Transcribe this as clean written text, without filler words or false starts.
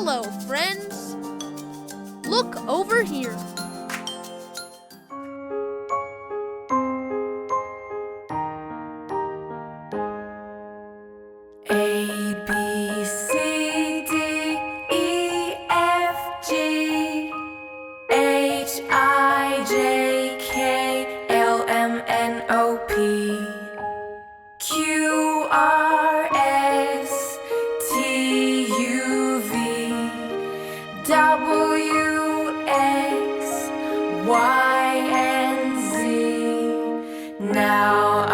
Hello, friends. Look over here. A, B, C, D, E, F, G, H, I, J, K, L, M, N, O, P, Q, R, S, T, U, V, W, X, Y, and Z. Now